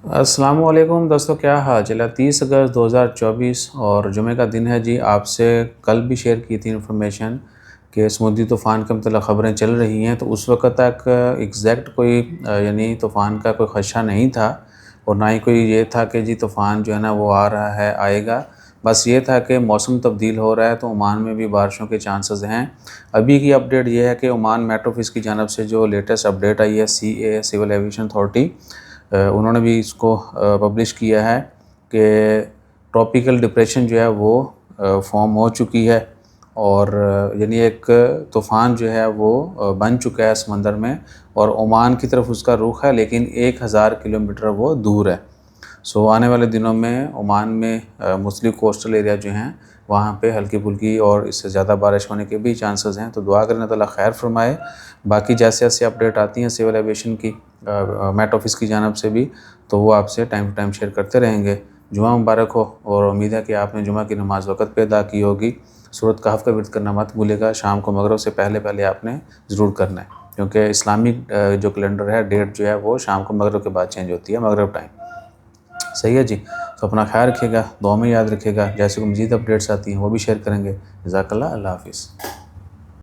अस्सलामुअलैकुम दोस्तों, क्या हाल चला। 30 अगस्त 2024 और जुमे का दिन है जी। आपसे कल भी शेयर की थी इन्फॉर्मेशन कि समुद्री तूफ़ान के मतलब ख़बरें चल रही हैं, तो उस वक़्त तक एग्जैक्ट कोई यानी तूफ़ान का कोई ख़दशा नहीं था और ना ही कोई ये था कि जी तूफ़ान जो है ना वो आ रहा है, आएगा। बस ये था कि मौसम तब्दील हो रहा है तो ओमान में भी बारिशों के चांसेस हैं। अभी की अपडेट ये है कि ओमान मेट ऑफ़िस की जानब से जो लेटेस्ट अपडेट आई है, CA सिविल एविएशन अथॉरिटी, उन्होंने भी इसको पब्लिश किया है कि ट्रॉपिकल डिप्रेशन जो है वो फॉर्म हो चुकी है और यानी एक तूफ़ान जो है वो बन चुका है समंदर में और ओमान की तरफ उसका रुख है, लेकिन 1000 किलोमीटर वो दूर है। सो आने वाले दिनों में ओमान में मुख्तलिफ कोस्टल एरिया जो हैं वहाँ पे हल्की फुल्की और इससे ज़्यादा बारिश होने के भी चांसेस हैं, तो दुआ करें ताला खैर फरमाए। बाकी जैसे जैसे अपडेट आती हैं सिविल एविएशन की मेट ऑफिस की जानब से भी, तो वो आपसे टाइम टू टाइम शेयर करते रहेंगे। जुमा मुबारक हो और उम्मीद है कि आपने जुमा की नमाज़ वक़्त पे अदा की होगी। सूरत कहफ़ का विर्द करना मत भूलिएगा, शाम को मगरिब से पहले पहले आपने ज़रूर करना है, क्योंकि इस्लामिक जो कैलेंडर है डेट जो है वो शाम को मगरिब के बाद चेंज होती है, मगरिब टाइम। सही है जी। तो अपना ख्याल रखिएगा, दुआ में याद रखिएगा। जैसे कोई मज़ीद अपडेट्स आती हैं वो भी शेयर करेंगे। जज़ाकल्लाह, अल्लाह हाफ़िज़।